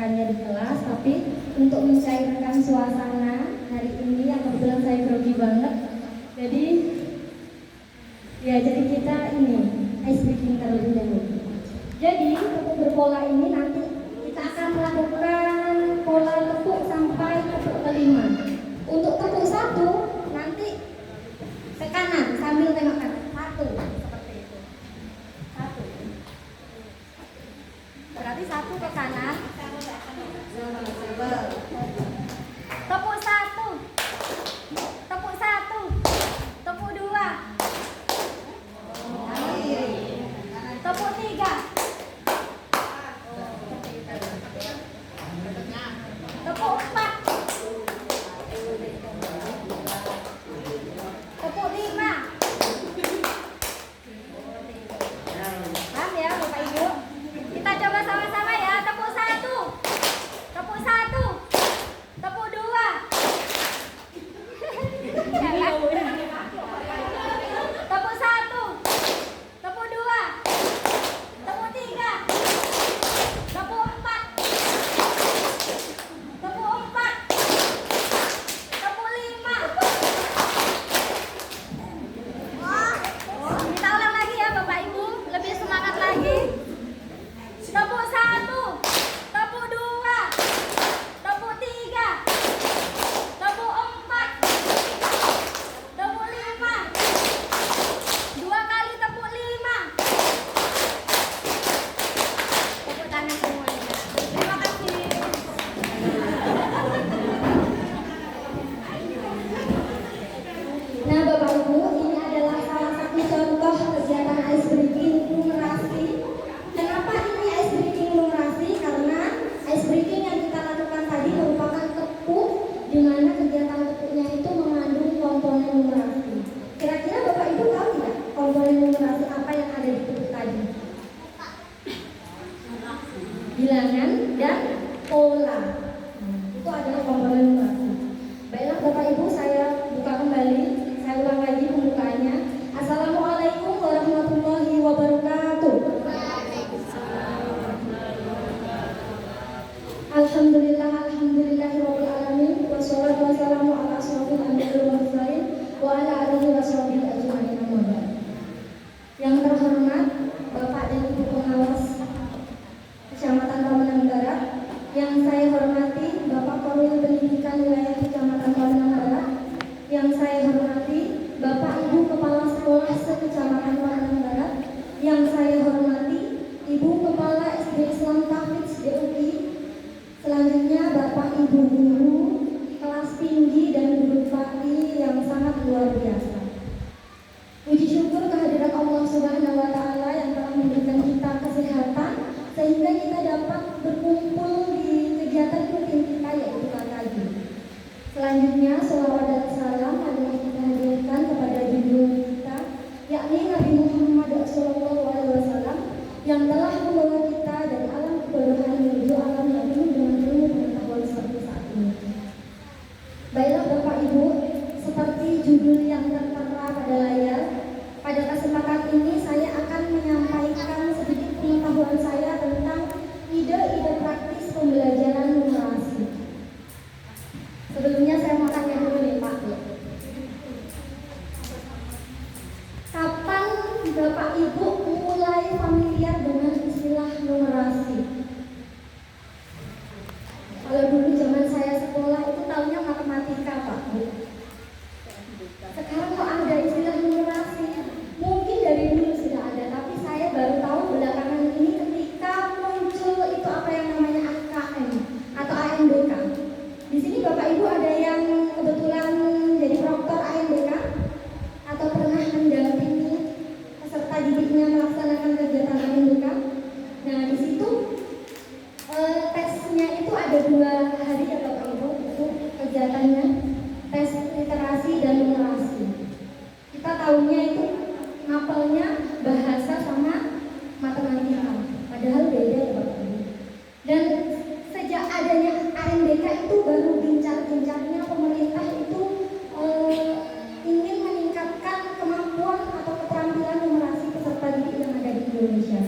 menyampaikannya di kelas, tapi untuk mencairkan suasana hari ini yang kebetulan saya grogi banget, jadi kita ini ice breaking terlebih dahulu. Jadi tepuk berpola ini nanti kita akan melakukan pola tepuk sampai tepuk kelima. Untuk tepuk satu nanti ke kanan sambil tengok kanan. Satu, seperti itu. Satu. Berarti satu ke kanan. Tepuk satu. Tepuk satu. Tepuk dua. Tepuk tiga. Tepuk empat. Tepuk lima. Paham ya Bapak Ibu? Kita coba sama-sama ya. Tepuk satu. Tepuk satu. Tepuk dua. Tepuk satu. Tepuk dua. Tepuk tiga. Tepuk empat. Tepuk empat. Tepuk lima. Kita ulang lagi ya Bapak Ibu. Lebih semangat lagi. Tepuk satu. Tepuk dua. Tepuk tiga. Tepuk empat. Tepuk lima. Dua kali tepuk lima. Tepuk tangan semuanya. Terima kasih. Nah Bapak Ibu, ini adalah salah satu contoh kegiatan ice breaking numerasi. Kenapa ini ice breaking numerasi? Karena ice breaking yang kita lakukan tadi merupakan tepuk, di mana kegiatan tepuknya itu mengandung komponen numerasi. Kira-kira Bapak Ibu tahu tidak komponen numerasi apa yang ada di tepuk tadi? Bilangan dan pola. Itu adalah komponen numerasi. Baiklah Bapak Ibu, saya buka kembali. Saya ulang lagi pembukaannya. Assalamualaikum warahmatullahi wabarakatuh. Alhamdulillah, alhamdulillahirabbil alamin. Wassalatu wassalamu ala asrofil anbiya'i wal mursalin wa ala alihi washabihi ajmain. Amma ba'd. Yang terhormat Bapak dan Ibu pengawas Kecamatan Pamenang Barat, yang saya hormati Bapak Korwil Pendidikan Wilayah Kecamatan Pamenang Barat, yang saya hormati Bapak Ibu Kepala Sekolah se-Kecamatan Pamenang Barat, yang saya hormati Ibu Kepala SD Islam Tahfidz DUI, selanjutnya Bapak Ibu guru kelas tinggi dan guru PAI yang sangat luar biasa. Puji syukur kehadirat Allah Subhanahu wa Ta'ala yang telah memberikan kita kesehatan sehingga kita dapat berkumpul di kegiatan rutin kita, yaitu KKJ. Selanjutnya sholawat dan salam adalah kita hadirkan kepada junjungan kita, yakni Nabi Muhammad SAW, yang telah membawa kita dari alam kebodohan menuju alam yang penuh dengan ilmu pengetahuan seperti saat ini. Baiklah Bapak Ibu, seperti judul yang tertera pada layar, pada kesempatan ini saya akan menyampaikan sedikit pengetahuan saya tentang ide-ide praktis pembelajaran numerasi. Sebelumnya saya mau tanya dulu nih Pak, kapan Bapak Ibu mulai familiar dengan istilah numerasi? Kalau dulu zaman saya sekolah itu taunya matematika Pak Bu. Sekarang kok ada istilah numerasi? Mungkin dari dulu sudah ada, tapi saya baru tahu belakangan ini ketika muncul itu apa yang namanya AKM atau AMBK. Di sini Bapak Ibu ada yang kebetulan jadi proktor AMBK atau pernah mendampingi peserta didiknya melaksanakan kegiatan AMBK. Nah di situ tesnya itu ada 2 hari ya Bapak Ibu, itu kegiatannya tes literasi dan numerasi. Kita tahunya itu ngapalnya bahasa sama matematika, padahal beda ya Bapak Ibu. Dan sejak adanya AMBK itu baru gencar-gencarnya pemerintah itu ingin meningkatkan kemampuan atau keterampilan numerasi peserta didik yang ada di Indonesia.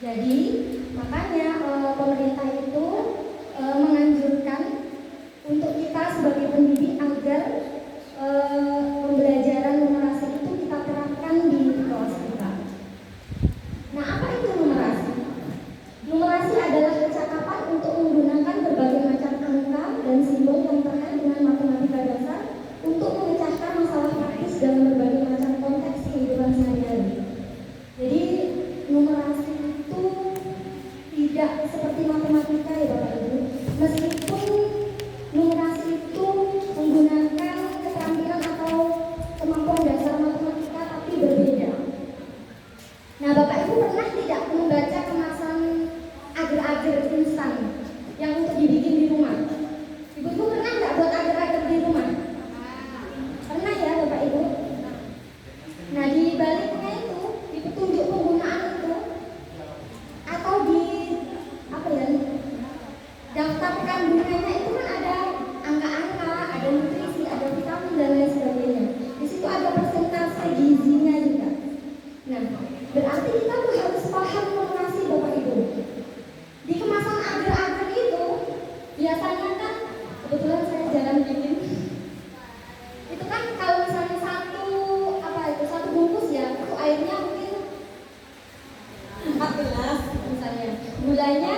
Jadi makanya pemerintah itu menganjurkan untuk kita sebagai pendidik agar pembelajaran numerasi itu kita terapkan di kelas kita. Nah, apa itu numerasi? Numerasi adalah kecakapan untuk menggunakan berbagai macam angka dan simbol yang terkait dengan matematika dasar untuk memecahkan masalah praktis dalam berbagai macam konteks kehidupan sehari-hari. Jadi numerasi itu tidak seperti matematika ya Bapak Ibu. Meskipun numerasi itu menggunakan keterampilan atau kemampuan dasar matematika tapi berbeda. Nah, Bapak Ibu pernah tidak membaca kemasan agar-agar instan yang untuk dibikin di rumah? Ibu-ibu pernah nggak buat agar-agar di rumah? Pernah ya Bapak Ibu? Nah, di baliknya itu, di petunjuk penggunaan itu, atau di daftar kandungannya itu kan ada angka-angka, ada nutrisi, ada vitamin dan lain sebagainya. Di situ ada persentase gizinya juga. Nah, berarti kita tuh harus paham numerasi Bapak Ibu. Di kemasan agar-agar itu biasanya kan, kebetulan saya jarang bikin. Itu kan kalau misalnya satu bungkus ya, itu airnya mungkin 4 gelas misalnya, gulanya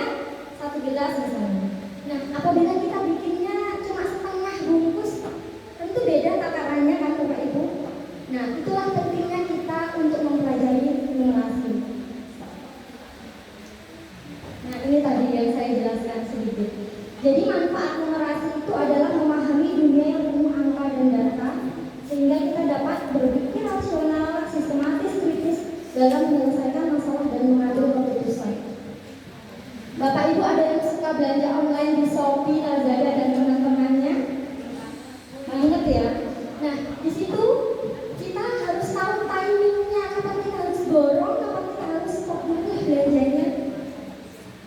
1 gelas misalnya. Nah, apabila kita bikinnya cuma setengah bungkus, tentu beda takarannya kan Bapak Ibu. Nah, itulah pentingnya kita untuk mempelajari numerasi. Nah, ini tadi yang saya jelaskan sedikit. Jadi manfaat numerasi itu adalah memahami dunia yang penuh angka dan data, sehingga kita dapat berpikir rasional, sistematis, kritis dalam menyelesaikan masalah dan mengambil keputusan. Bapak Ibu ada yang suka belanja online di Shopee, Lazada dan teman-temannya? Ingat ya. Nah, di situ kita harus tahu timingnya, kapan kita harus borong, kapan kita harus stop dulu belanjanya.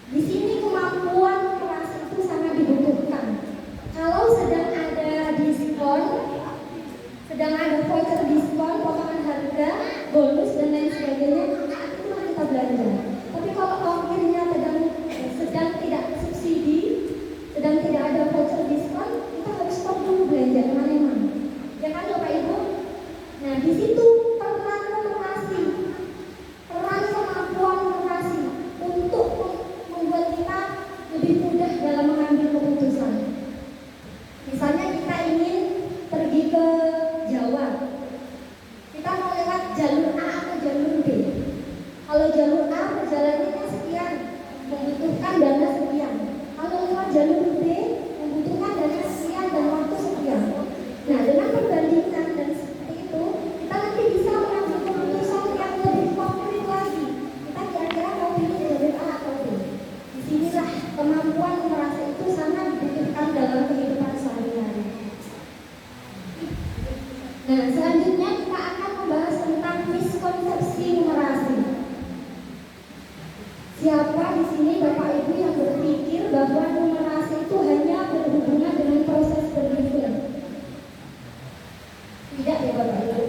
Di sini kemampuan numerasi itu sangat dibutuhkan. Kalau sedang ada diskon, sedang ada voucher diskon, potongan harga, bonus dan lain sebagainya, saat itulah kita belanja. Tapi kalau akhirnya sedang tidak subsidi, sedang tidak ada voucher diskon, kita harus stop dulu belanja kemana-mana. Ya kan Bapak Ibu? Nah, di situ peran numerasi, peran kemampuan numerasi untuk membuat kita lebih mudah dalam mengambil keputusan. Misalnya kita ingin pergi ke Jawa, kita mau lewat jalur A atau jalur B. Kalau jalur A perjalanannya sekian, membutuhkan dana sekian. Kalau lewat jalur B, membutuhkan dana sekian dan waktu sekian. Nah, dengan perbandingan dan seperti itu, kita nanti bisa mengambil keputusan yang lebih konkret lagi. Kita kira-kira mau pilih jalur A atau B. Disinilah kemampuan numerasi itu sangat dibutuhkan dalam kehidupan sehari-hari. Nah, selanjutnya kita akan membahas tentang miskonsepsi numerasi. Siapa di sini Bapak Ibu yang berpikir bahwa numerasi itu hanya berhubungan dengan proses berhitung? Tidak ya Bapak Ibu.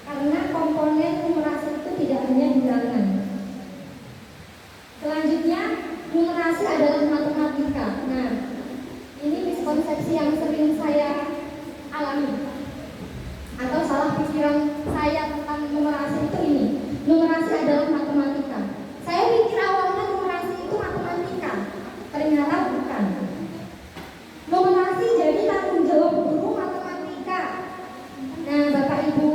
Karena komponen numerasi itu tidak hanya bilangan. Selanjutnya, numerasi adalah matematika. Nah, ini miskonsepsi yang sering saya alami. Atau salah pikiran saya tentang numerasi itu ini. Numerasi adalah matematika. Saya pikir awalnya numerasi itu matematika, ternyata bukan. Numerasi jadi tanggung jawab guru matematika. Nah, Bapak Ibu,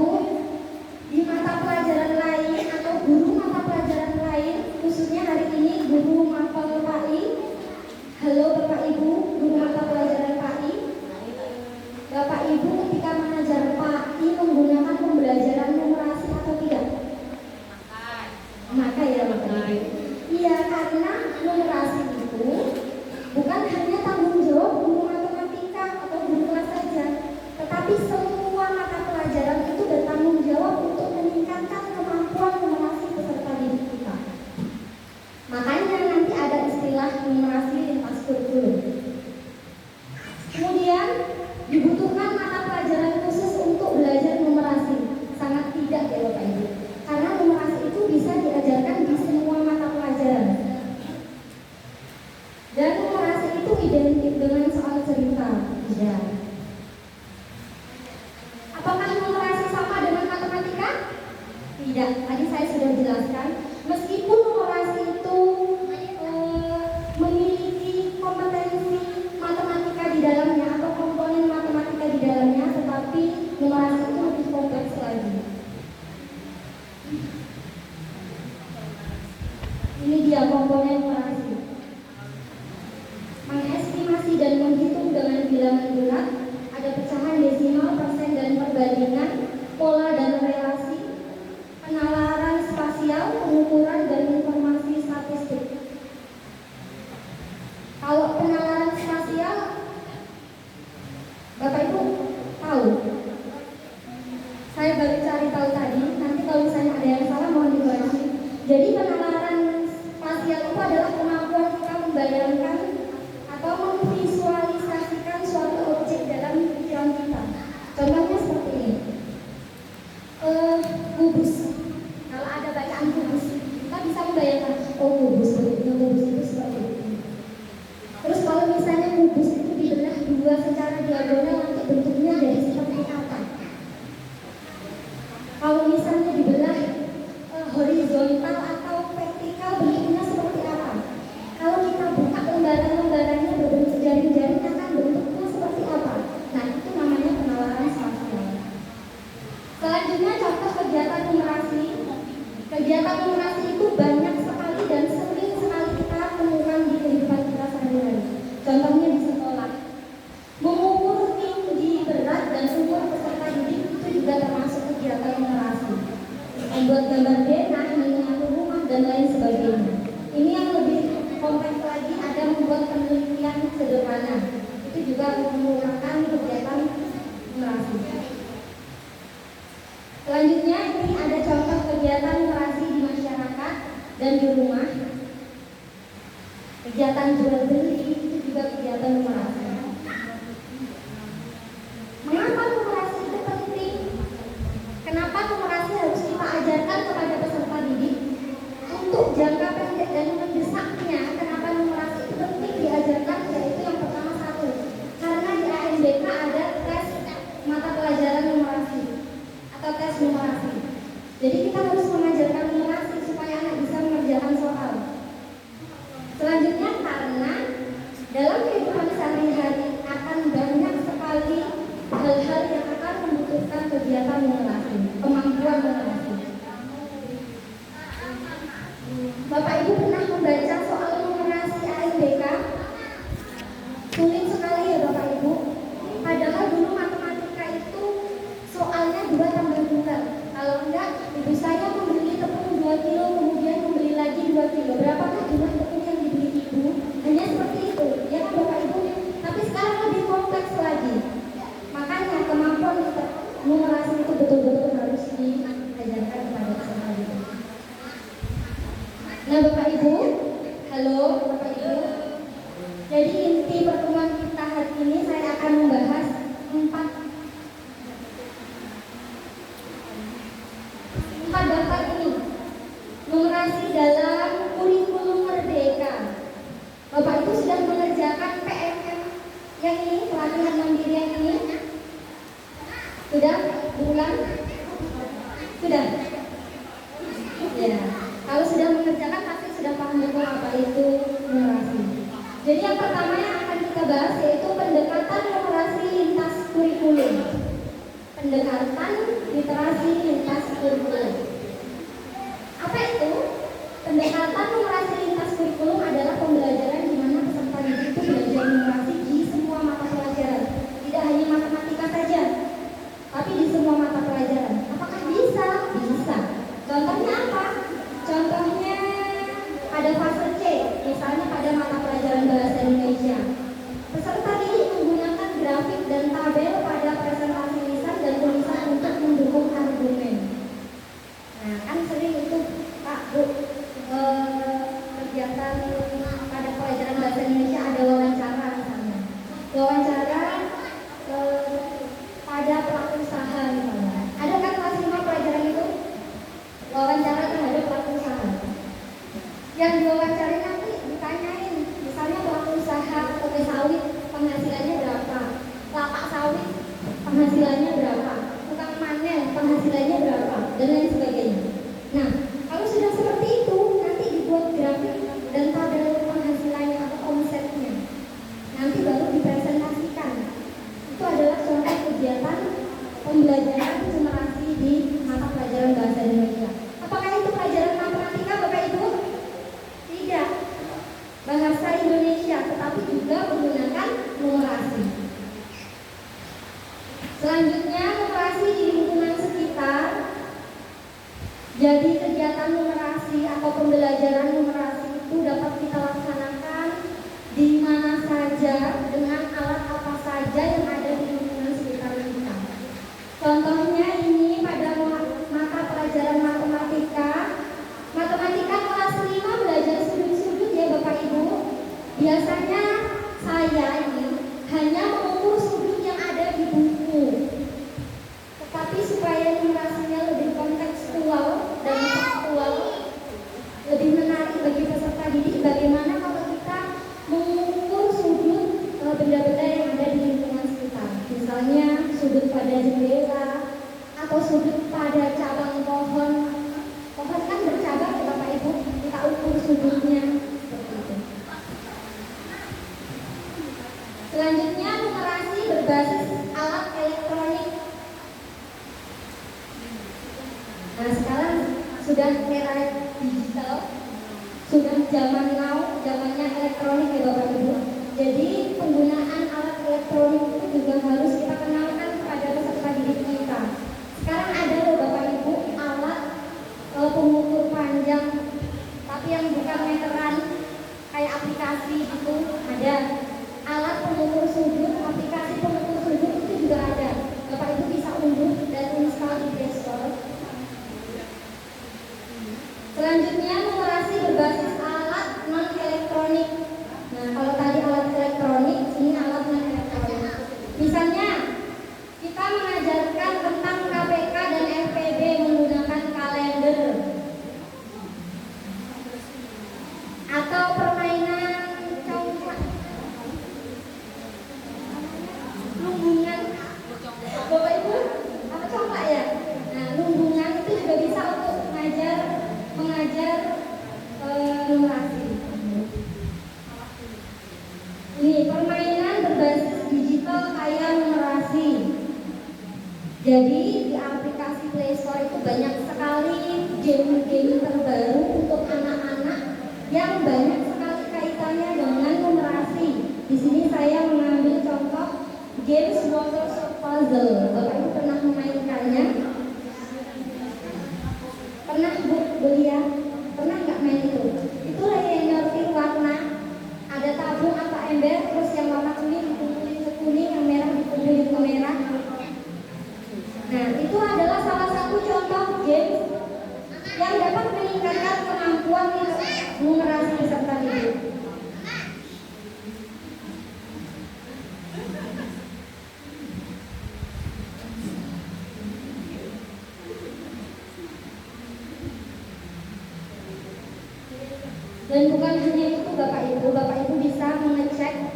di mata pelajaran lain atau guru mata pelajaran lain, khususnya hari ini guru mapel PAI. Halo Bapak Ibu, guru mata pelajaran PAI. Bapak Ibu ketika mengajar PAI menggunakan pembelajaran numerasi atau tidak? Maka ya Bapak Ibu. Iya, karena numerasi itu bukan hanya tanggung jawab guru matematika atau guru kelas saja, tetapi semua mata pelajaran itu bertanggung jawab untuk meningkatkan kemampuan numerasi peserta didik kita. Makanya nanti ada istilah numerasi lintas kurikulum. Kemudian dibutuhkan mata pelajaran khusus untuk belajar numerasi? Sangat tidak ya Bapak Ibu. Karena numerasi itu bisa diajarkan di semua mata pelajaran. Ya, tadi saya sudah jelaskan, meskipun numerasi itu memiliki kompetensi matematika di dalamnya atau komponen matematika di dalamnya, tetapi numerasi itu lebih kompleks lagi. Ini dia komponen numerasi. Mengestimasi dan menghitung dengan bilangan bulat, ada pecahan desimal, persen dan perbandingan, pola dan relasi, penalaran spasial, pengukuran dan informasi statistik. Kalau penalaran spasial, Bapak Ibu tahu? Saya baru cari tahu tadi, nanti kalau misalnya ada yang salah mohon dikoreksi. Jadi penalaran spasial itu adalah kemampuan kita membayangkan atau memvisualisasikan suatu objek dalam pikiran kita. Contohnya seperti ini. Kubus. Kalau ada bacaan kubus, kita bisa membayangkan, oh kubus itu seperti itu. Terus kalau misalnya kubus itu dibelah dua secara diagonal, nanti bentuknya jadi seperti apa? Kalau misalnya dibelah horizontal atau vertikal, bentuknya seperti apa? Kalau kita buka lembaran-lembarannya berbentuk jaring-jaring, akan bentuknya seperti apa? Nah, itu namanya penalaran spasial. Selanjutnya contoh kegiatan numerasi. Kegiatan numerasi itu banyak sekali dan sering sekali kita temukan di kehidupan kita sehari-hari. Contohnya di sekolah, mengukur tinggi, berat, dan umur peserta didik itu juga termasuk kegiatan numerasi. Membuat gambar denah, miniatur rumah, dan lain sebagainya. Ini yang lebih kompleks lagi, ada membuat penelitian sederhana. Itu juga merupakan kegiatan numerasi. Selanjutnya ini ada contoh kegiatan numerasi di masyarakat dan di rumah. Kegiatan jual beli itu juga kegiatan numerasi. Mengapa numerasi itu penting? Kenapa numerasi harus kita ajarkan kepada peserta didik? Untuk jangka pendek dan mendesaknya, kenapa numerasi itu penting diajarkan? Yaitu yang pertama, satu, karena di ANBK ada tes mata pelajaran numerasi atau tes numerasi. Jadi kita harus mengajarkan numerasi supaya anak bisa mengerjakan soal. Selanjutnya karena dalam kehidupan sehari-hari akan banyak sekali hal-hal yang akan membutuhkan kegiatan numerasi, kemampuan numerasi. Bapak Ibu pernah membaca soal numerasi ANBK? Sulit sekali ya Bapak Ibu. Padahal dulu matematika itu soalnya 2 tambah 2. Kalau enggak, ibu saya membeli tepung 2 kilo, kemudian membeli lagi 2 kilo. Berapakah jumlah tepung yang dibeli ibu? Hanya seperti itu, ya kan Bapak Ibu? Tapi sekarang lebih kompleks lagi. Makanya kemampuan numerasi itu betul-betul harus diajarkan kepada peserta didik. Nah Bapak Ibu, halo Bapak Ibu. Jadi inti pertemuan kita hari ini saya akan membahas 4 daftar ini. Numerasi dalam kurikulum merdeka. Bapak Ibu sudah mengerjakan PMM yang ini, pelatihan mandiri yang ini? Sudah? Berulang? Sudah? Ya. Kalau sudah mengerjakan pasti sudah paham betul apa itu numerasi. Jadi yang pertama yang akan kita bahas yaitu pendekatan numerasi lintas kurikulum. Pendekatan literasi lintas kurikulum. Apa itu? Pendekatan numerasi lintas kurikulum adalah pembelajaran di mana peserta didik itu belajar numerasi di semua mata pelajaran. Tidak hanya matematika saja, tapi di semua mata pelajaran. Apakah bisa? Bisa. Contohnya apa? Contohnya pada fase C, misalnya pada mata pelajaran bahasa Indonesia. Peserta didik menggunakan grafik dan tabel pada presentasi lisan dan tulisan untuk mendukung argumen. Nah, kan sering itu Pak Bu kegiatan Jadi kegiatan numerasi atau pembelajaran numerasi itu dapat kita laksanakan di mana saja dengan alat apa saja yang ada di lingkungan sekitar kita. Contohnya ini pada mata pelajaran matematika. Matematika kelas 5 belajar sudut-sudut ya Bapak Ibu. Biasanya saya ini hanya mengukur sudut yang ada di buku. Tetapi supaya numerasinya lebih kontekstual dan faktual, lebih menarik bagi peserta didik, bagaimana kalau kita mengukur sudut benda-benda yang ada di lingkungan sekitar. Misalnya sudut pada jendela atau sudut pada cabang pohon. Pohon kan bercabang ya Bapak Ibu, kita ukur sudutnya seperti itu. Selanjutnya numerasi berbasis alat elektronik. Nah sekarang sudah era digital, sudah zaman now, zamannya elektronik ya Bapak Ibu. Jadi penggunaan alat elektronik itu juga harus kita kenalkan kepada peserta didik kita. Sekarang ada loh Bapak Ibu alat pengukur panjang, tapi yang bukan meteran, kayak aplikasi itu ada. Alat pengukur sudut, aplikasi pengukur sudut itu juga ada. Bapak Ibu bisa unduh dan install di Play Store. Selanjutnya numerasi berbasis alat non elektronik. Nah kalau tadi alat elektronik, ini alat non elektronik. Misalnya kita mengajarkan tentang KPK dan FPB menggunakan kalender atau permainan congklak, lumbungan. Bapak Ibu apa congklak ya? Nah lumbungan itu juga bisa untuk mengajar numerasi. Ini permainan berbasis digital kayak numerasi. Jadi di aplikasi Play Store itu banyak sekali game-game terbaru untuk anak-anak yang banyak sekali kaitannya dengan numerasi. Di sini saya mengambil contoh games Wonders of Puzzle. Bapak Ibu pernah memainkannya? Pernah Bu beli ya? Pernah nggak main itu? Itulah yang nyortir warna. Ada tabung atau ember, terus yang warna kuning dikumpulin ke kuning, yang merah dikumpulin ke merah. Nah itu adalah salah satu contoh game yang dapat meningkatkan kemampuan numerasi peserta didik. Dan bukan hanya itu Bapak Ibu bisa mengecek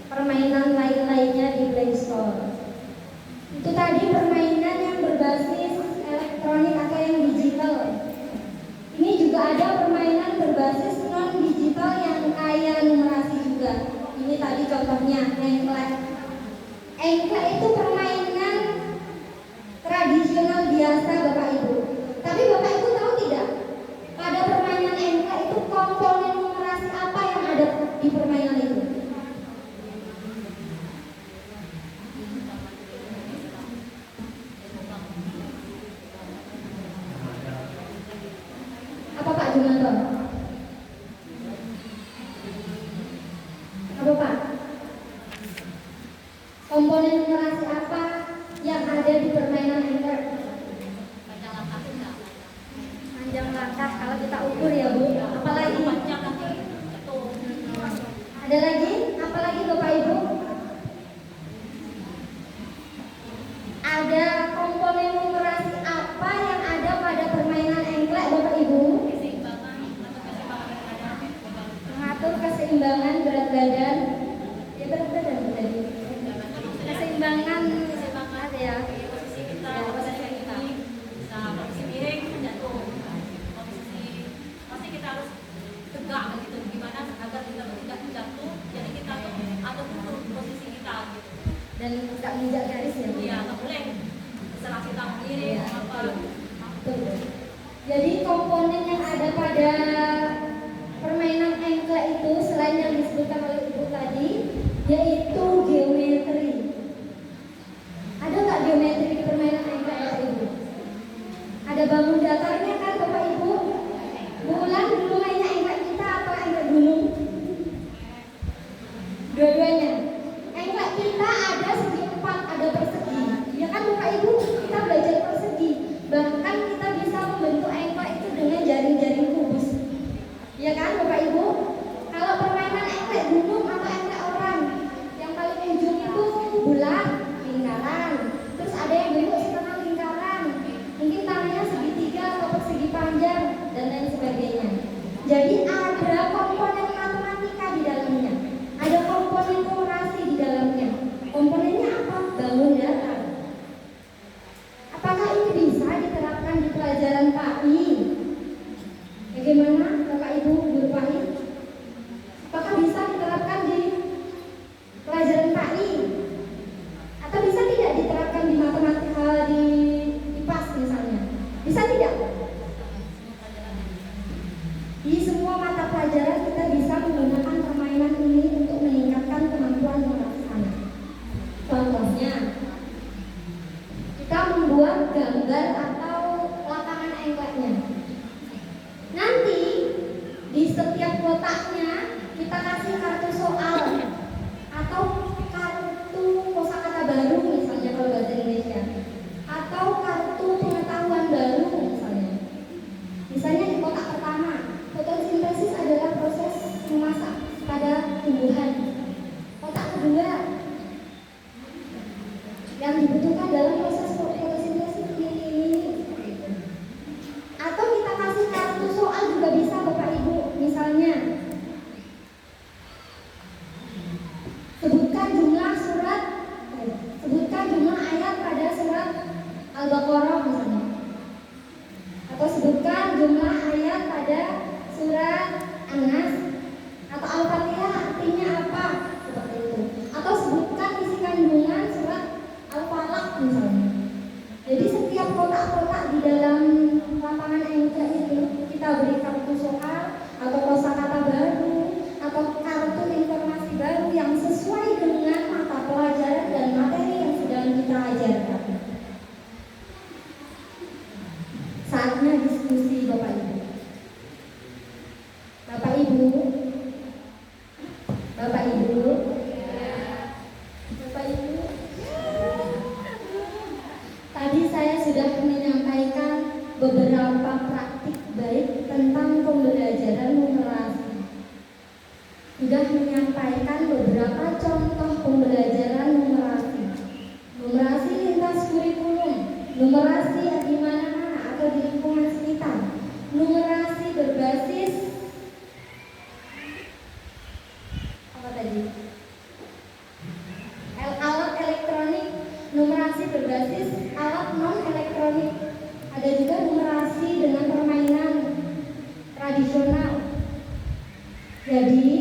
permainan lain-lainnya di Play Store. Itu tadi permainan yang berbasis elektronik atau yang digital. Ini juga ada permainan berbasis non digital yang kaya numerasi juga. Ini tadi contohnya engklek. Engklek itu permainan tradisional biasa Bapak Ibu. Tapi Bapak Ibu tahu tidak? Pada permainan engklek itu komponen numerasi apa yang ada di permainan itu? Apa Pak Jumanto? Apa Pak? Komponen numerasi apa yang ada di permainan engklek? Panjang langkah kalau kita ukur ya Bu. Apalagi? Ada lagi? Apalagi Bapak Ibu? Ada komponen numerasi apa yang ada pada permainan engklek Bapak Ibu? Mengatur keseimbangan berat badan. Ya berat badan tadi. Keseimbangan ada ya. Posisi kita bisa posisi miring jatuh, pasti kita harus tegak gitu, gimana agar kita tidak jatuh, jadi kita tuh atur posisi kita gitu. Dan tidak menginjak garis ya. Iya, nggak boleh setelah kita miring apa. Betul. Jadi komponen yang ada pada permainan engklek itu selain yang disebutkan oleh Ibu tadi, yaitu geometri. Ada nggak geometri di permainan engklek Bapak Ibu? Ada bangun datarnya kan Bapak pelajaran PAI. Bagaimana Bapak Ibu guru PAI? Apakah bisa diterapkan di pelajaran PAI? Atau bisa tidak diterapkan di matematika, di IPAS misalnya? Bisa tidak? Di semua mata pelajaran kita bisa menggunakan permainan ini untuk meningkatkan kemampuan melaksana. Contohnya, kita membuat gambar atau lapangan engkleknya. Nanti di setiap kotaknya kita kasih kartu soal atau kartu kosakata baru misalnya kalau bahasa Indonesia, atau kartu pengetahuan baru misalnya. Misalnya di kotak pertama, fotosintesis adalah proses memasak pada tumbuhan. Kotak kedua, yang dibutuhkan dalam proses fotosintesis ini. Atau kita kasih kartu soal juga bisa Bapak Ibu. Misalnya, sebutkan jumlah ayat pada surat Al-Baqarah misalnya. Atau sebutkan jumlah ayat pada surat An-Nas atau Al-Fatihah artinya apa, seperti itu. Atau sebutkan isi kandungan surat Al-Falaq misalnya. Jadi setiap kotak-kotak di dalam lapangan engklek itu kita beri kartu soal atau kosakata baru atau kartu informasi baru yang sesuai dengan mata pelajaran dan materi yang sedang kita ajarkan. Saatnya diskusi Bapak Ibu. Bapak Ibu. Tadi saya sudah menyampaikan beberapa praktik baik tentang pembelajaran numerasi. Sudah menyampaikan beberapa contoh pembelajaran numerasi. Numerasi lintas kurikulum, numerasi di mana-mana atau di lingkungan sekitar. Numerasi berbasis apa tadi? Alat elektronik, numerasi berbasis alat non elektronik. Ada juga numerasi dengan permainan tradisional. Jadi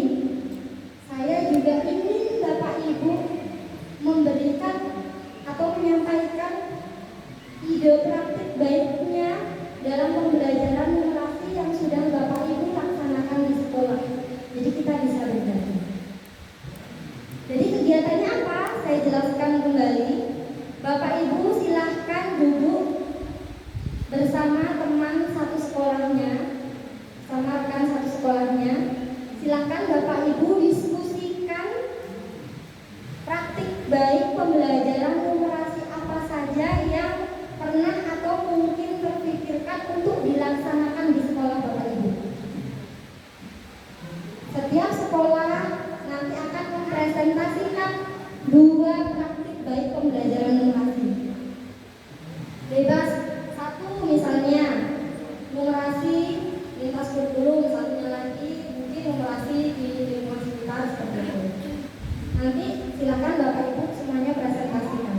saya juga ingin Bapak Ibu memberikan atau menyampaikan ide praktik baiknya dalam pembelajaran numerasi yang sudah Bapak Ibu laksanakan di sekolah. Jadi kita bisa berbagi. Jadi kegiatannya apa? Saya jelaskan kembali. Bapak Ibu silahkan duduk bersama teman satu sekolahnya, sama rekan satu sekolahnya. Silahkan Bapak Ibu diskusikan praktik baik pembelajaran numerasi apa saja yang pernah atau mungkin terpikirkan untuk dilaksanakan di sekolah Bapak Ibu. Setiap sekolah nanti akan mempresentasikan 2 praktik baik pembelajaran numerasi. Bebas, satu misalnya numerasi lintas kurikulum, satunya lagi mungkin numerasi di lingkungan sekitar seperti itu. Nanti silakan Bapak Ibu semuanya presentasikan.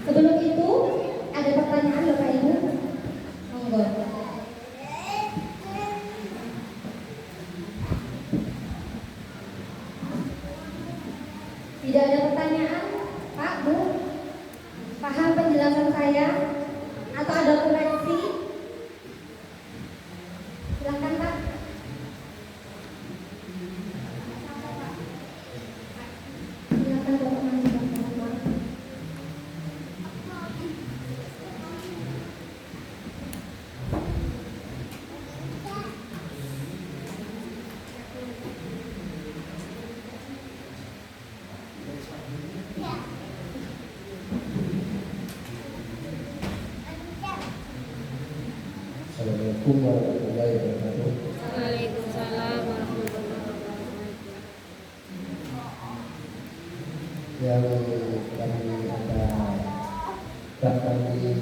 Sebelum itu ada pertanyaan Bapak Ibu? Monggo. Tidak ada pertanyaan, Pak, Bu? Paham penjelasan saya? Atau ada koreksi? Silakan Pak. Silakan Bapak menjelaskan. Assalamualaikum warahmatullahi wabarakatuh. Waalaikumsalam warahmatullahi wabarakatuh. Yang kami ada datang di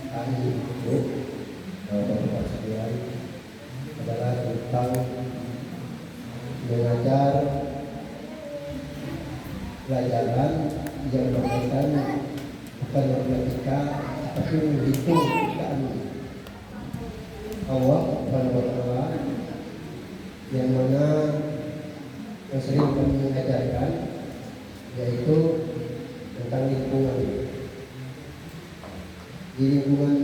hari itu Bapak sekalian adalah tentang mengajar pelajaran yang berkaitan bukan matematika, tapi menghitung keadaan Allah Subhanahu wa Ta'ala, yang mana yang sering kami ajarkan yaitu tentang lingkungan. Di lingkungan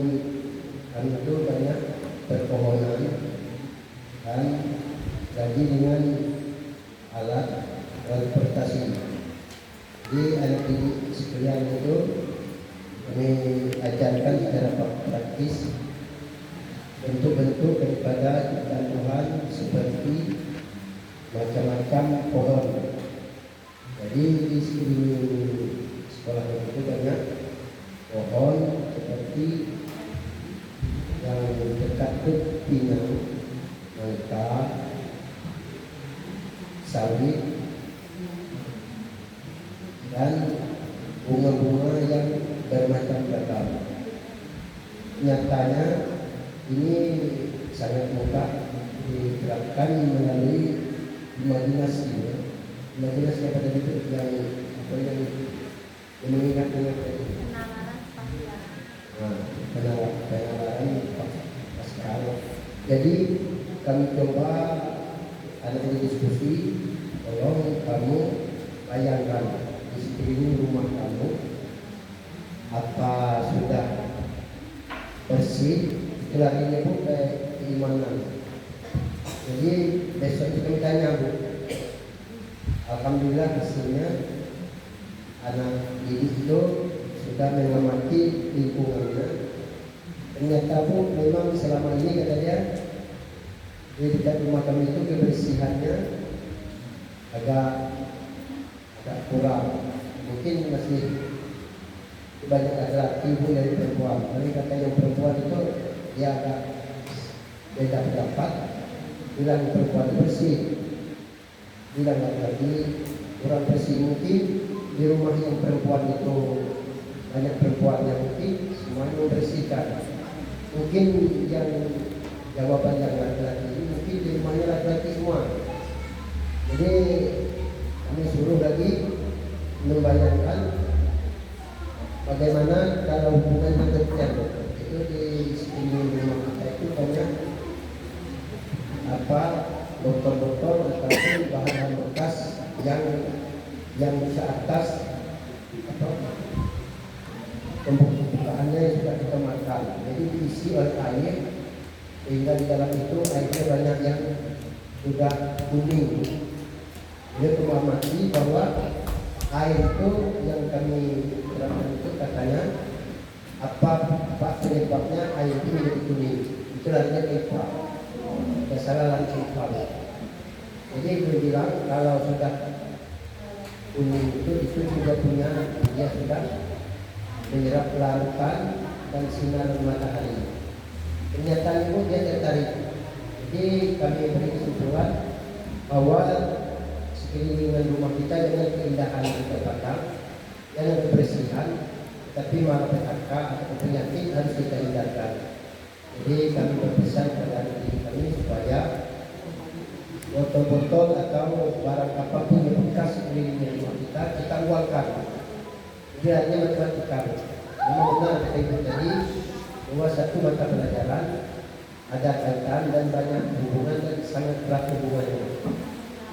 kami itu banyak perpohonan dan lagi dengan alat transportasi. Jadi anak didik sekalian itu kami ajarkan secara praktis bentuk-bentuk daripada ciptaan Tuhan seperti macam-macam pohon. Jadi di sekeliling sekolah itu banyak pohon seperti yang dekat ke pinang, nangka, sawit, dan bunga-bunga yang bermacam-macam. Nyatanya ini sangat mudah diterapkan melalui imajinasi. Imajinasi apa tadi itu yang mengingat-ingat tadi. Penalaran pascal. Jadi kami coba ada diskusi, tolong kamu bayangkan di sekeliling rumah kamu apa sudah bersih, itu lagi Bu keimanan. Jadi besok itu kami tanya Bu, alhamdulillah hasilnya anak didik itu sudah mengamati lingkungannya. Ternyata Bu memang selama ini kata dia di dekat rumah kami itu kebersihannya agak kurang. Mungkin masih banyak laki-laki Bu dari perempuan. Tapi kata yang perempuan itu dia agak beda pendapat. Bilang perempuan bersih, bilang laki-laki kurang bersih. Mungkin di rumah yang perempuan itu banyak perempuan yang mungkin semuanya membersihkan. Mungkin yang jawaban yang laki-laki ini mungkin di rumahnya laki-laki semua. Jadi kami suruh lagi membayangkan bagaimana kalau hubungan dekatnya itu di sekeliling rumah kita itu banyak botol-botol ataupun bahan bekas yang seatas pembukaannya sudah kita makan. Jadi diisi oleh air sehingga di dalam itu airnya banyak yang sudah kuning. Dia mengamati bahwa air itu yang kami terapkan itu katanya apa penyebabnya air itu menjadi kuning. Itu artinya kefal. Kesalahan kefal. Jadi dia bilang kalau sudah kuning itu sudah punya, dia sudah menyerap larutan dan sinar matahari. Ternyata itu dia tertarik. Jadi kami beri kesimpulan bahwa sekeliling rumah kita dengan keindahan kita pandang, dengan kebersihan, tapi malah PHK atau penyakit harus kita hindarkan. Jadi kami berpesan pada diri kami supaya botol-botol atau barang apapun yang bekas sekeliling rumah kita uangkan. Jadi hanya matematika. Memang benar kata Ibu tadi bahwa satu mata pelajaran ada kaitan dan banyak hubungan dan sangat erat hubungannya.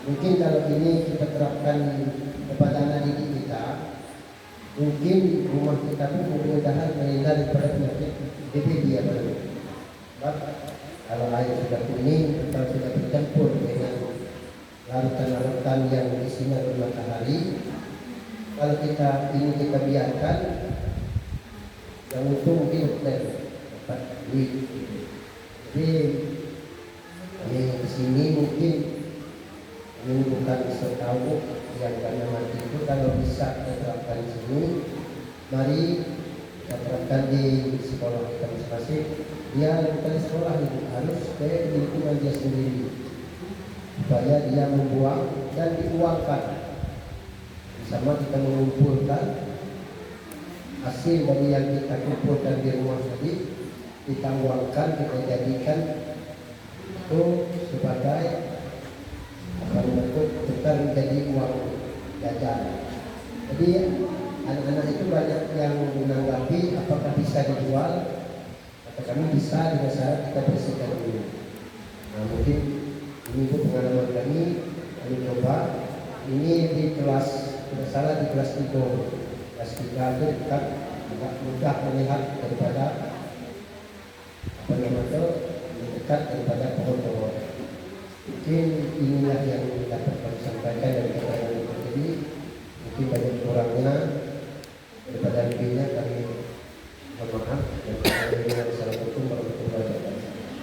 Mungkin kalau ini kita terapkan kepada anak didik kita, mungkin rumah kita pun mudah-mudahan terhindar daripada penyakit DBD ya Pak. Sebab kalau air sudah kuning atau sudah bercampur dengan larutan-larutan yang isinya bermatahari, kalau kita biarkan, yang itu mungkin dapat duit. Jadi di sini mungkin menimbulkan tahu yang karena mati itu kalau bisa diterapkan di sini, mari kita terapkan di sekolah kita masing-masing. Dia bukan sekolah itu harus ke lingkungan dia sendiri supaya dia membuang dan diuangkan. Sama kita mengumpulkan hasil dari yang kita kumpulkan di rumah tadi, kita uangkan, kita jadikan itu sebagai bentuk tukar menjadi uang jajan. Jadi anak-anak itu banyak yang menanggapi apakah bisa dijual. Kata kami bisa dengan syarat kita bersihkan dulu. Nah, mungkin ini itu pengalaman kami coba. Ini di kelas, tidak salah di kelas 3. Kelas 3 itu dekat, agak mudah melihat daripada apa namanya, dekat daripada pohon-pohon. Mungkin inilah yang dapat kami sampaikan dari keterangan ini. Mungkin banyak kurangnya, daripada lebihnya kami mohon maaf. Dan assalamualaikum warahmatullahi wabarakatuh.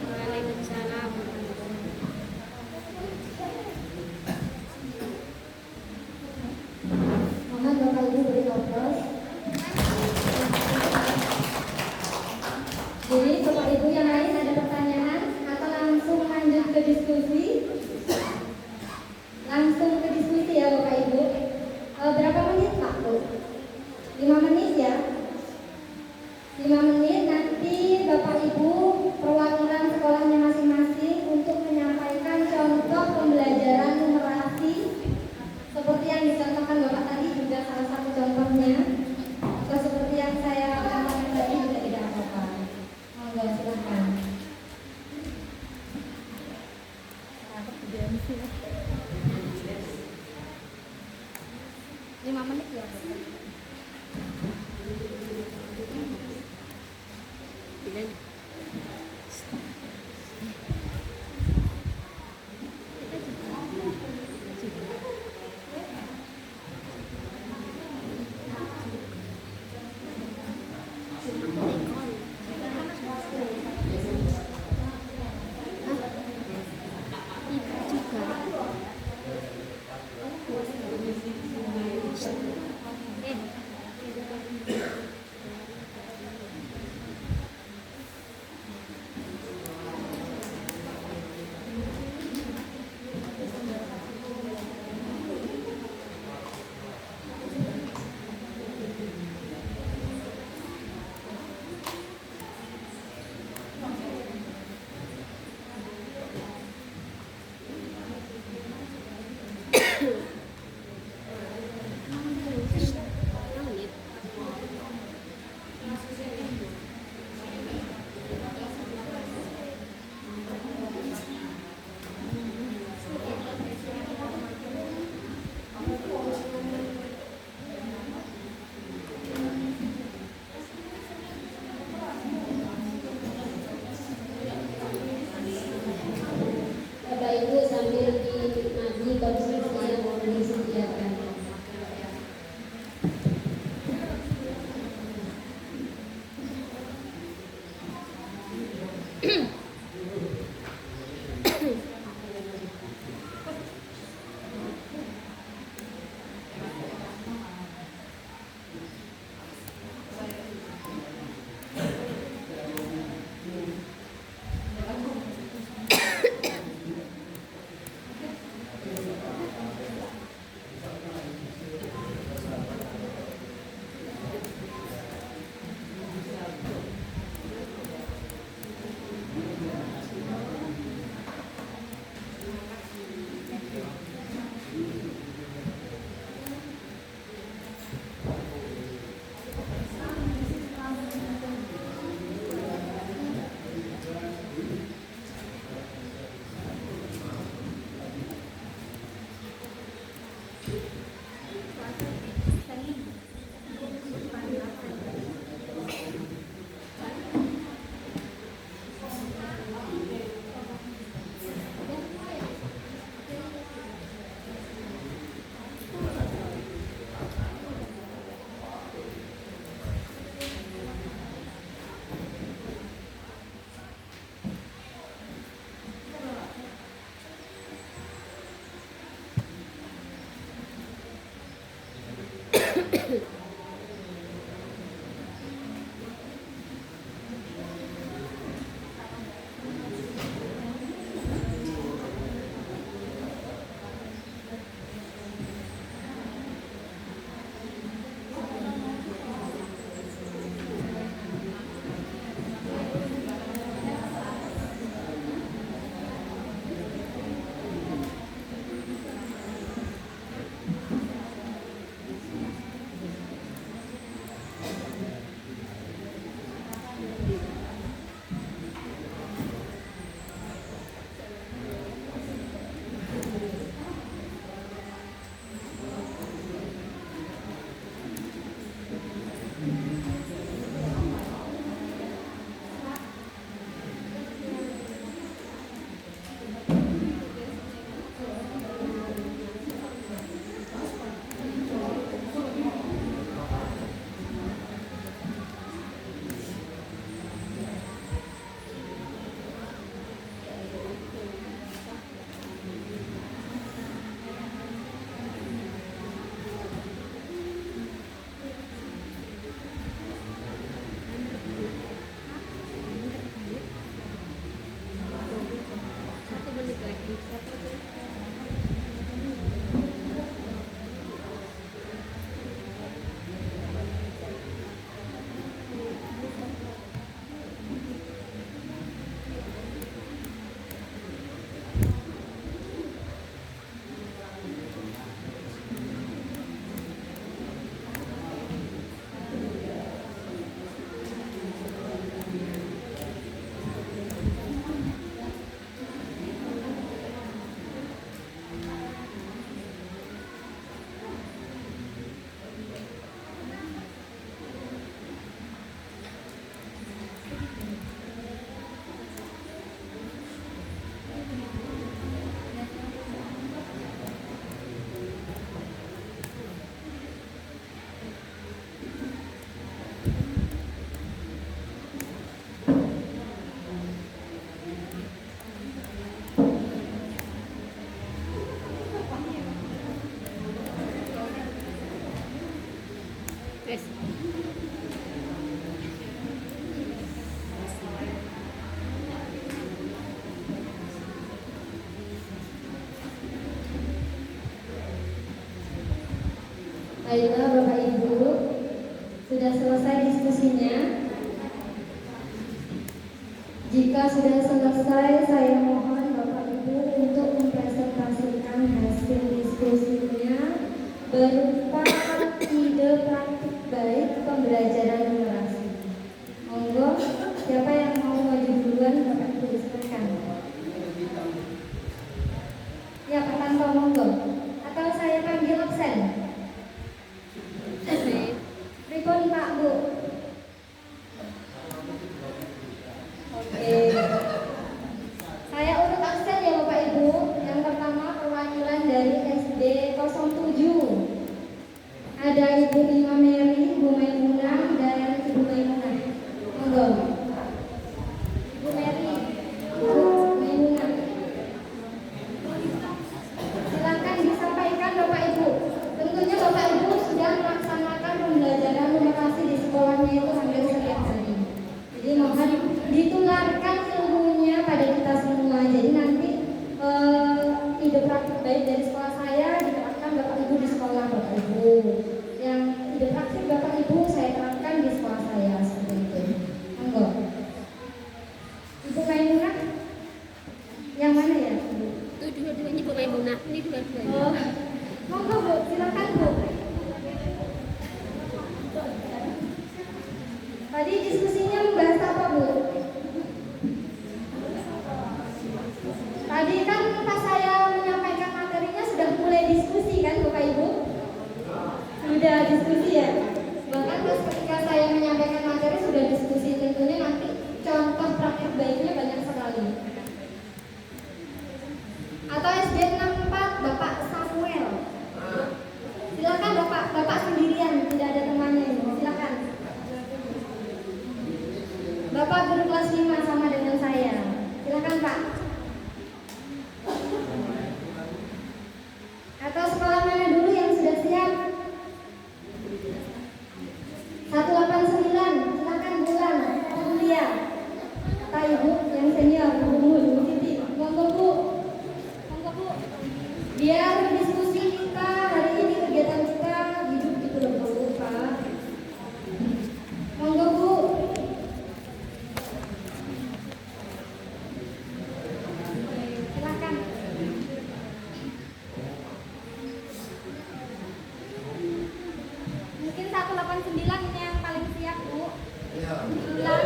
Waalaikumsalam. Mohon Bapak Ibu beri nafas. Jadi Bapak Ibu yang lain ada pertanyaan atau langsung lanjut ke diskusi? Langsung ke diskusi ya Bapak Ibu. Berapa menit Pak Bu? 5 menit ya? 5 menit nanti Bapak Ibu perwakilan sekolahnya masing-masing untuk menyampaikan contoh pembelajaran numerasi seperti yang dicontohkan Bapak tadi juga salah satu contohnya, atau seperti yang saya katakan tadi juga tidak apa-apa. Monggo silakan. Lima menit ya. Bapak Ibu sambil dinikmati konstruksi yang mau disediakan. Baiklah Bapak Ibu, sudah selesai diskusinya. Jika sudah selesai, saya mohon Bapak Ibu untuk mempresentasikan hasil diskusinya berupa ide praktik baik pembelajaran numerasi. Monggo, siapa yang mau maju duluan, Bapak Ibu silakan. Ya, Pak Tanto, monggo. Atau saya panggil absen. Pripun Pak Bu? Oke. Saya urut absen ya Bapak Ibu. Yang pertama perwakilan dari SD 07. Ada Ibu Lima Mary, Ibu Maimunah, dan Ibu Maimunah. Monggo. Ibu Mary, Ibu Maimunah. Silakan disampaikan Bapak Ibu. Tentunya Bapak Ibu sudah melaksanakan pembelajaran numerasi di sekolahnya itu hampir setiap hari. Jadi mohon ditularkan ilmunya pada kita semua. Jadi nanti ide praktik baik dari sekolah saya diterapkan Bapak Ibu di sekolah Bapak Ibu. Yang ide praktik Bapak Ibu saya terapkan di sekolah saya seperti itu. Monggo. Ibu Maimunah, yang mana ya? Itu dua-duanya Bu Maimunah. Ini dua-duanya. Oh, monggo Bu, silakan Bu. Tadi diskusinya membahas apa Bu? Tadi kan pas saya menyampaikan materinya sudah mulai diskusi kan Bapak Ibu? Sudah diskusi ya? Bahkan pas ketika saya menyampaikan materi sudah diskusi. Tentunya nanti contoh praktik baiknya banyak sekali. Atau SD 64 Bapak Samuel. Silakan Bapak sendirian, tidak ada temannya ini. Silakan. Bapak guru kelas 5 sama dengan saya. Silakan Pak. Atau sekolah mana dulu yang sudah siap? 189. Silakan Bulan, Julia. Kata Ibu yang senior, Bu Siti. Monggo Bu. Monggo Bu. Biar diskusi kita hari ini, kegiatan kita hidup gitu loh Bu Pak. Monggo Bu. Silakan. Mungkin 189 ini yang paling siap Bu. Ya. Bulan.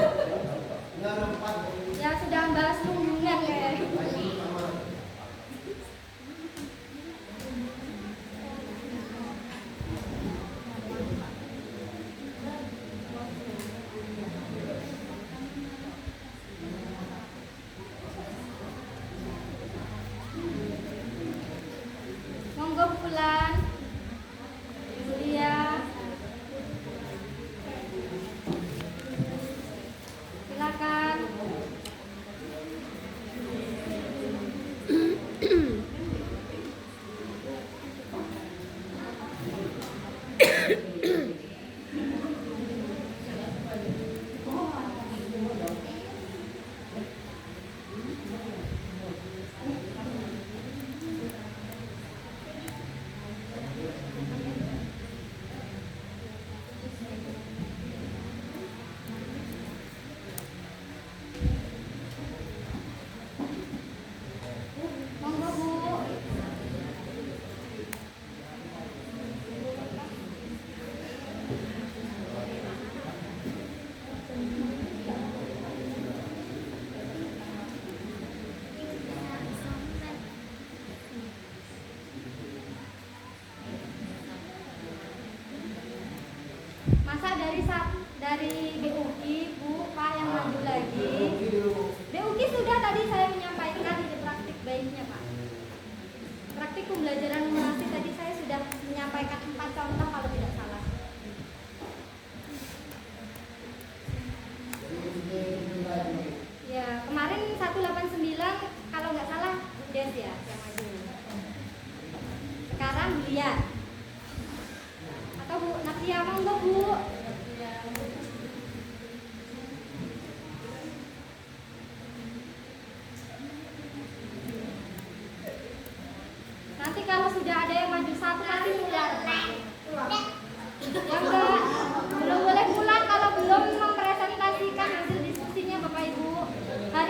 Enggak nampak. Ya sudah bahas nungguan kayak. Monggo Bulan. Julia. Silakan.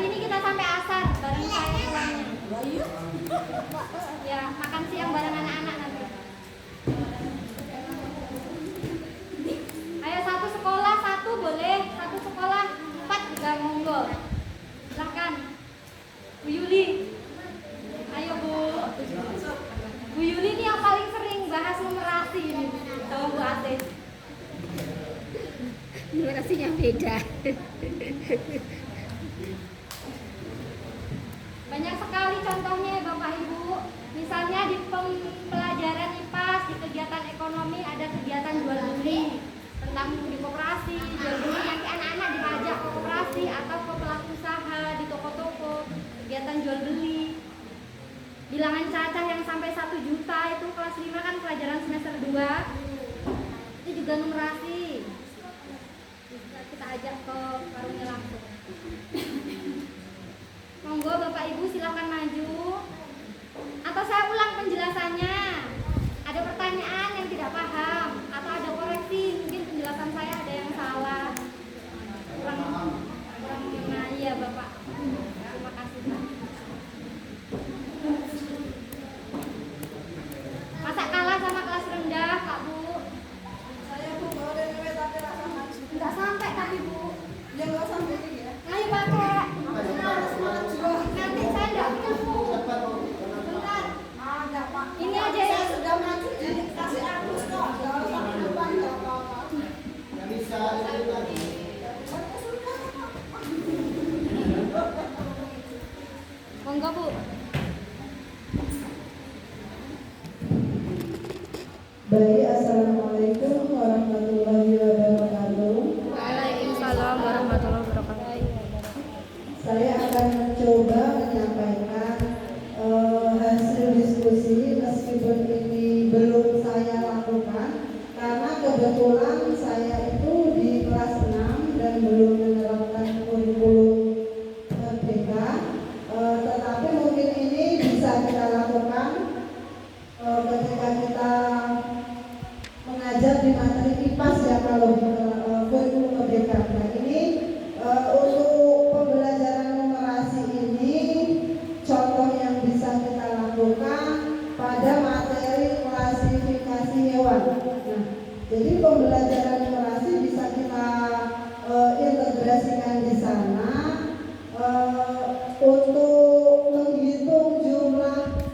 Hari ini kita sampai asar bareng saya pulangnya. Ya, makan siang bareng anak-anak nanti. Ayo satu sekolah, satu boleh, satu sekolah, 4 juga monggo. Silahkan. Bu Yuli. Ayo Bu. Bu Yuli ini yang paling sering bahas numerasi ini sama Bu Atis. Numerasinya beda. Banyak sekali contohnya Bapak Ibu. Misalnya di pelajaran IPAS, di kegiatan ekonomi ada kegiatan jual beli tentang di koperasi, jual beli nanti anak-anak diajak ke koperasi atau ke pelaku usaha di toko-toko, kegiatan jual beli. Bilangan cacah yang sampai 1 juta itu kelas 5 kan pelajaran semester 2. Itu juga numerasi. Kita ajak ke warungnya langsung. Monggo Bapak Ibu silakan maju. Atau saya ulang penjelasannya. Ada pertanyaan yang tidak paham atau ada koreksi, mungkin penjelasan saya ada yang salah. Kurang ya Bapak. Terima kasih Pak. Masa kalah sama kelas rendah Kak Bu? Saya Bu bawa DNW tapi rasa maju. Enggak sampai tapi Bu. Ya nggak sampai ini ya. Ayo pakai. Harus maju. Nanti saya enggak punya Bu. Bentar. Ada Pak. Ini aja Saya ya. sudah maju jadi kasih hapus kok. Nggak usah di depan nggak apa-apa. Nggak bisa itu tadi. Monggo Bu. Baik, assalamualaikum warahmatullahi wabarakatuh. Waalaikumsalam warahmatullahi wabarakatuh. Saya akan mencoba menyampaikan hasil diskusi meskipun ini belum saya lakukan karena kebetulan saya itu di kelas 6 dan belum menerapkan kurikulum merdeka, tetapi mungkin ini bisa kita lakukan ketika kita mengajar di materi IPAS ya kalau di kurikulum merdeka. Nah ini untuk pembelajaran numerasi ini contoh yang bisa kita lakukan pada materi klasifikasi hewan. Nah, jadi pembelajaran numerasi bisa kita integrasikan di sana untuk menghitung jumlah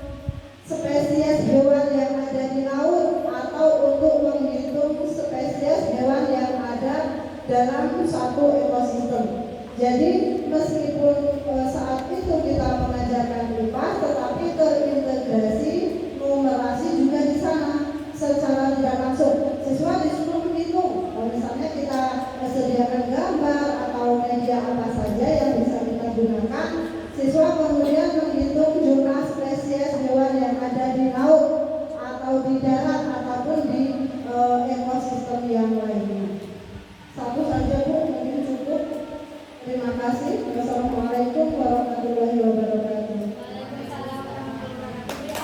spesies hewan yang ada di laut atau untuk menghitung spesies hewan yang ada dalam satu ekosistem. Jadi meskipun saat itu kita mengajarkan IPA, tetapi terintegrasi numerasi juga di sana secara tidak langsung. Siswa disuruh menghitung. Misalnya kita sediakan gambar atau media apa saja yang bisa kita gunakan. Siswa kemudian menghitung jumlah spesies hewan yang ada di laut atau di darat ataupun di ekosistem yang lainnya. Satu saja Bu, mungkin cukup. Terima kasih. Wassalamualaikum warahmatullahi wabarakatuh. Waalaikumsalam warahmatullahi wabarakatuh.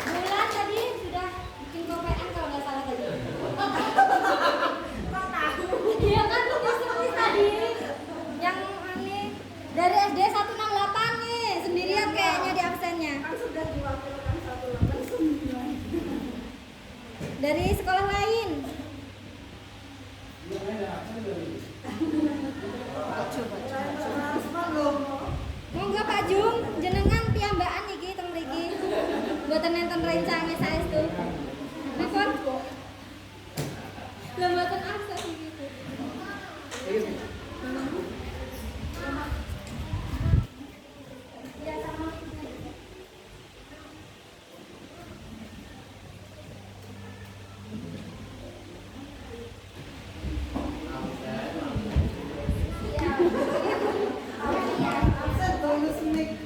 Bulan tadi sudah bikin KPM kalau nggak salah tadi. Kok tahu? Iya kan tulis tadi. Yang ini dari SD 168 nih, sendirian kayaknya di absennya. Kan sudah diwakilkan 189. Dari sekolah lain. Monggo Pak Jung, jenengan piyambakan iki teng mriki. Mboten nenten rencange saestu. Nipun? Lha mboten akses iki. Ya sama. Absen bonus mic.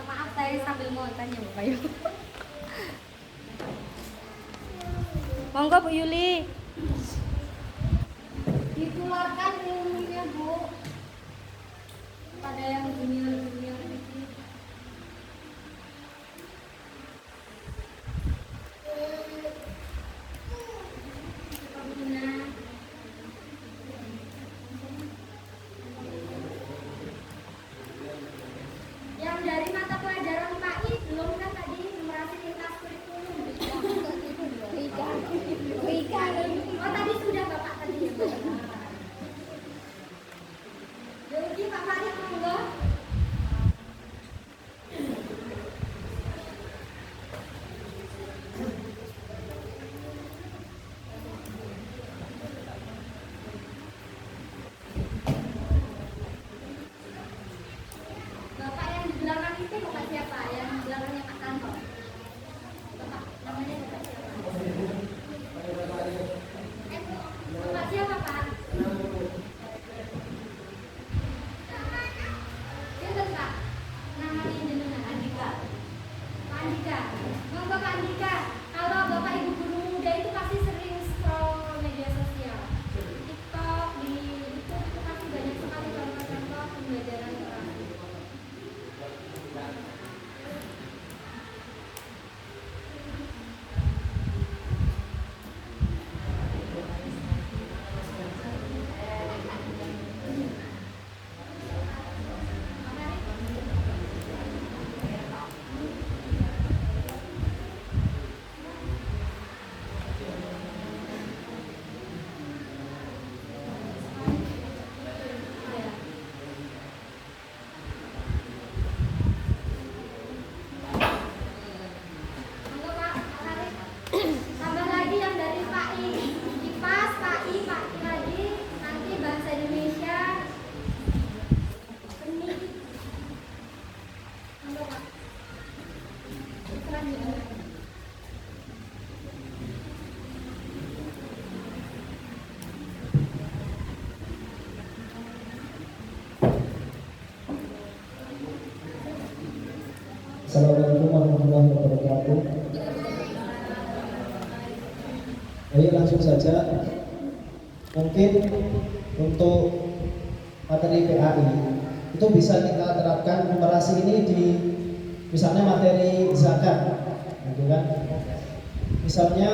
Maaf saya sambil mau tanya Bapak Ibu. Monggo Bu Yuli. Ditularkan ilmunya Bu pada yang junior-junior ini. Pak Bina. Assalamualaikum warahmatullahi wabarakatuh. Ayo langsung saja. Mungkin untuk materi PAI itu bisa kita terapkan numerasi ini di misalnya materi zakat, gitu kan? Misalnya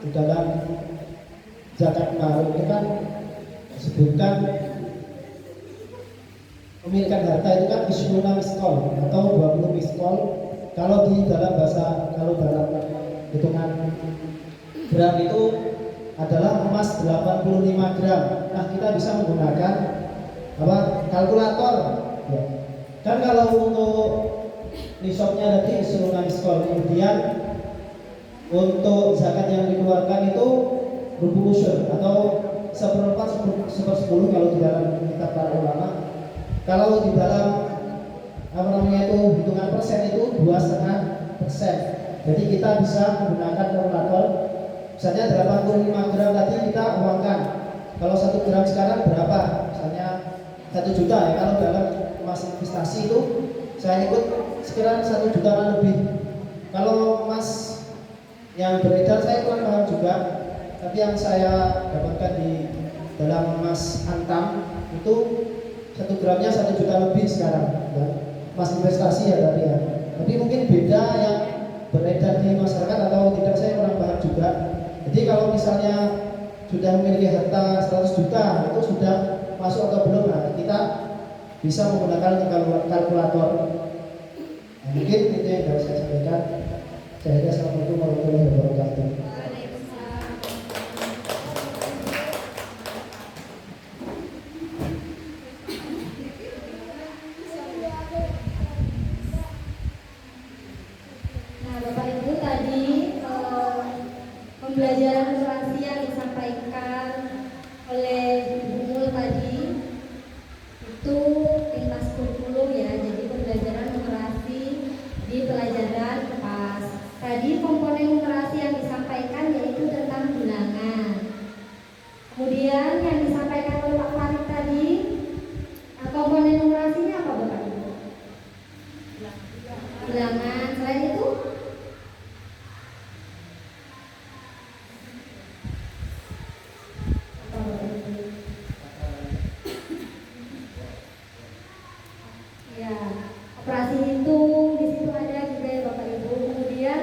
di dalam zakat mal itu kan disebutkan memiliki harta itu kan isyuna miskol atau 20 miskol. Kalau di dalam dalam hitungan gram itu adalah emas 85 gram. Nah, kita bisa menggunakan kalkulator ya. Dan kalau untuk nisabnya tadi isyuna miskol, kemudian untuk zakat yang dikeluarkan itu rubu usyur atau 1/4 kalau di dalam kitab para ulama. Kalau di dalam itu hitungan persen itu 2,5%. Jadi kita bisa menggunakan kalkulator. Misalnya 85 gram tadi kita uangkan. Kalau 1 gram sekarang berapa? Misalnya 1 juta ya. Kalau dalam emas investasi itu saya ikut sekiranya 1 jutaan lebih. Kalau emas yang beredar saya kurang paham juga, tapi yang saya dapatkan di dalam emas antam itu 1 gramnya 1 juta lebih sekarang ya. Emas investasi ya tadi ya. Tapi mungkin beda yang beredar di masyarakat atau tidak, saya kurang paham juga. Jadi kalau misalnya sudah memiliki harta 100 juta itu sudah masuk atau belum, nah kita bisa menggunakan kalkulator. Nah, mungkin itu yang harus saya sampaikan. Assalamualaikum warahmatullahi wabarakatuh. Nah, Bapak Ibu tadi pembelajaran numerasi yang disampaikan oleh Ibu Mul tadi itu lintas kurikulum ya. Jadi pembelajaran numerasi di pelajaran PAS. Tadi komponen numerasi yang disampaikan yaitu tentang bilangan. Kemudian yang disampaikan oleh Pak Farid tadi komponen numerasinya apa Bapak Ibu? Bilangan. Selain itu ya, operasi hitung di situ ada juga ya Bapak Ibu. Kemudian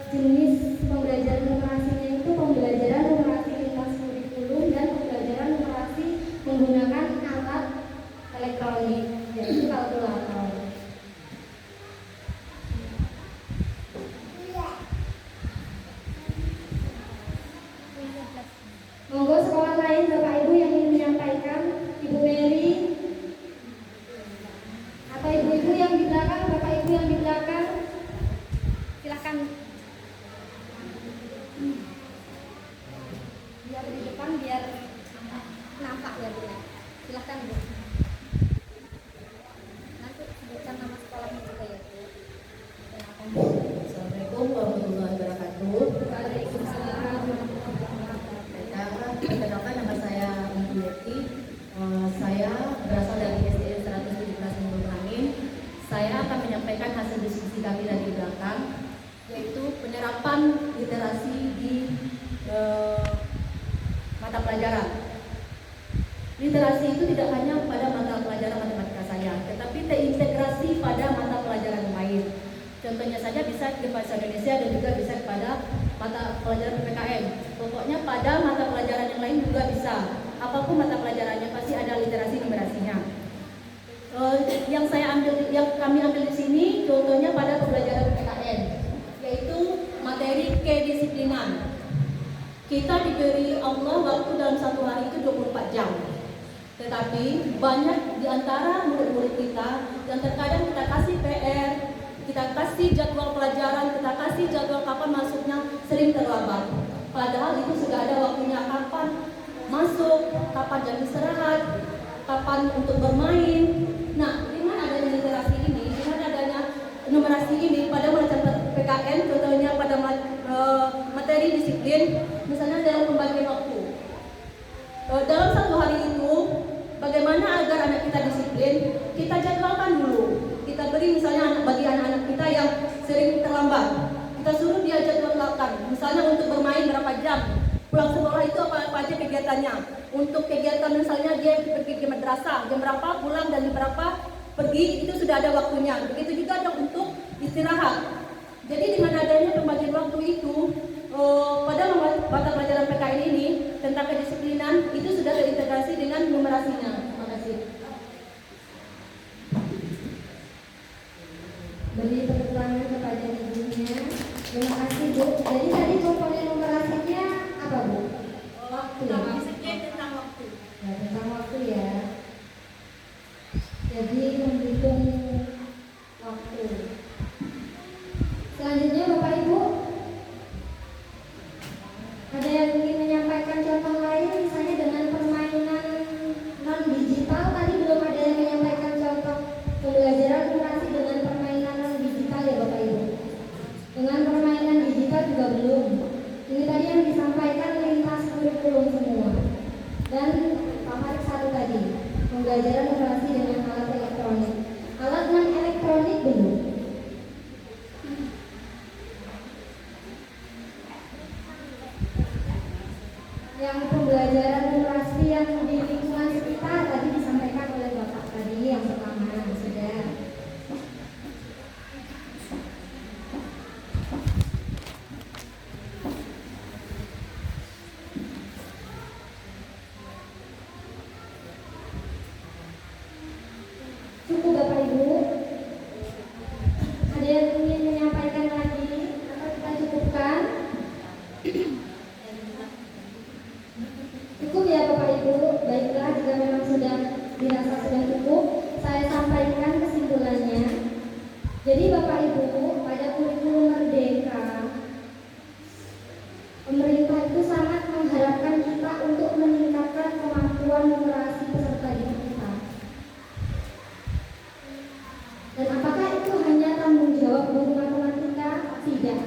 jenis pembelajaran numerasinya itu pembelajaran numerasi lintas kurikulum dan pembelajaran numerasi menggunakan alat elektronik yaitu kalkulator. Monggo sekolah lain Bapak Ibu yang ingin menyampaikan, Ibu Mary atau ibu-ibu yang di belakang, Bapak Ibu yang di belakang, silakan. Biar di depan biar nampak ya Bu. Silakan Bu. Nanti sebutkan nama sekolahnya juga ya Bu. Assalamualaikum warahmatullahi wabarakatuh. Waalaikumsalam. Perkenalkan, nama saya Ibu Yeti. Saya berasal dari SDN 117 Nurul Angin. Saya akan menyampaikan hasil diskusi kami dari belakang, yaitu penerapan literasi di mata pelajaran. Literasi itu tidak hanya pada mata pelajaran matematika saja, tetapi terintegrasi pada mata pelajaran lain. Contohnya saja bisa di bahasa Indonesia dan juga bisa kepada mata pelajaran PPKN. Pokoknya pada mata pelajaran yang lain juga bisa. Apapun mata pelajarannya pasti ada literasi numerasinya. Yang kami ambil di sini contohnya pada pembelajaran PPKN, yaitu materi kedisiplinan. Kita diberi Allah waktu dalam satu hari itu 24 jam. Tetapi banyak di antara murid-murid kita yang terkadang kita kasih PR, kita kasih jadwal pelajaran, kita kasih jadwal kapan masuknya, sering terlambat. Padahal itu sudah ada waktunya, kapan masuk, kapan jam istirahat, kapan untuk bermain. Nah, dengan adanya literasi ini, dengan adanya numerasi ini pada macam PKN, contohnya pada materi disiplin, misalnya dalam pembagian waktu. Dalam satu hari itu, bagaimana agar anak kita disiplin? Kita jadwalkan dulu. Kita beri misalnya anak kita suruh dia jadwalkan, misalnya untuk bermain berapa jam, pulang sekolah itu apa aja kegiatannya. Untuk kegiatan misalnya dia pergi ke madrasah, jam berapa pulang dan jam berapa pergi, itu sudah ada waktunya. Begitu juga ada untuk istirahat. Jadi dengan adanya pembagian waktu itu, pada mata pelajaran PKN ini tentang kedisiplinan itu sudah terintegrasi dengan numerasinya. Terima kasih. Beri tepuk tangan kepada ibunya. Terima kasih Bu. Jadi tadi komponen numerasinya apa Bu? Waktu. Tentang waktu. Ya, tentang waktu ya. Jadi menghitung waktu. Selanjutnya Bapak Ibu, ada yang ingin menyampaikan contoh lain, misalnya dengan permainan non digital. Tadi belum ada yang menyampaikan contoh pembelajaran numerasi dengan permainan non digital ya Bapak Ibu. Dengan permainan digital juga belum. Ini tadi yang disampaikan lintas kurikulum semua. Dan favorit satu tadi, pembelajaran numerasi dengan alat elektronik. Alat non elektronik belum. Yang pembelajaran numerasi yang di lingkungan sekitar tadi disampaikan oleh Bapak tadi, yang pertama sudah. Cukup Bapak Ibu. Ada yang ingin menyampaikan lagi atau kita cukupkan? Cukup ya Bapak Ibu. Baiklah, jika memang sudah dirasa sudah cukup, saya sampaikan kesimpulannya. Jadi Bapak Ibu, pada kurikulum Merdeka, pemerintah itu sangat mengharapkan kita untuk meningkatkan kemampuan numerasi peserta didik kita. Dan apakah itu hanya tanggung jawab guru matematika? Tidak.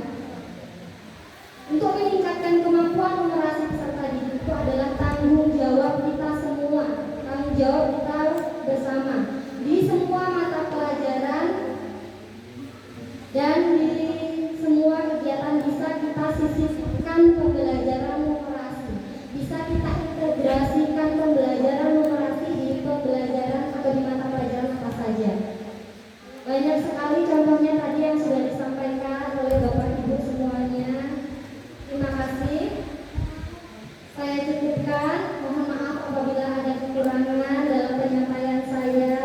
Untuk meningkatkan kemampuan numerasi peserta didik itu adalah tanggung jawab kita semua, tanggung jawab kita bersama di semua mata pelajaran dan di semua kegiatan. Bisa kita sisipkan pembelajaran numerasi, bisa kita integrasikan pembelajaran numerasi di pembelajaran atau di mata pelajaran apa saja. Banyak sekali contohnya tadi yang sudah disampaikan oleh Bapak Ibu semuanya. Terima kasih. Saya cukupkan. Mohon maaf apabila ada kekurangan dalam penyampaian saya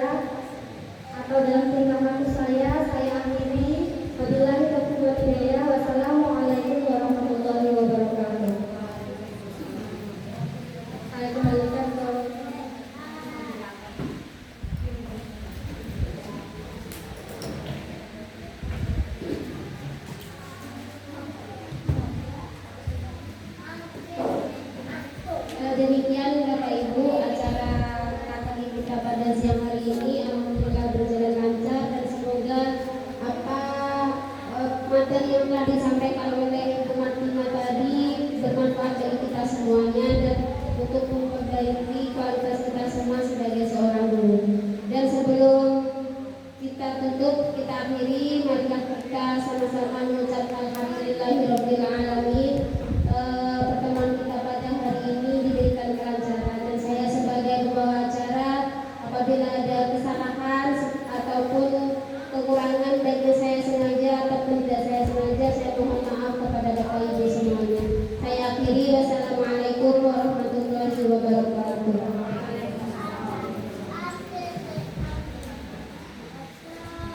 atau dalam tingkah laku saya. Saya akhiri. Wabillahi taufiq wal hidayah. Wassalamualaikum warahmatullahi wabarakatuh. Saya kembalikan ke Demikian Bapak Ibu, acara KKI kita pada siang hari ini alhamdulillah berjalan lancar dan semoga apa materi yang telah disampaikan oleh Ibu Martina tadi bermanfaat bagi kita semuanya dan untuk memperbaiki kualitas kita semua sebagai seorang guru. Dan sebelum kita tutup, kita akhiri, marilah kita sama-sama mengucapkan alhamdulillahirabbil alamin. Pertemuan kita pada hari ini diberikan kelancaran dan saya sebagai pembawa acara apabila ada kesalahan ataupun kekurangan baiknya saya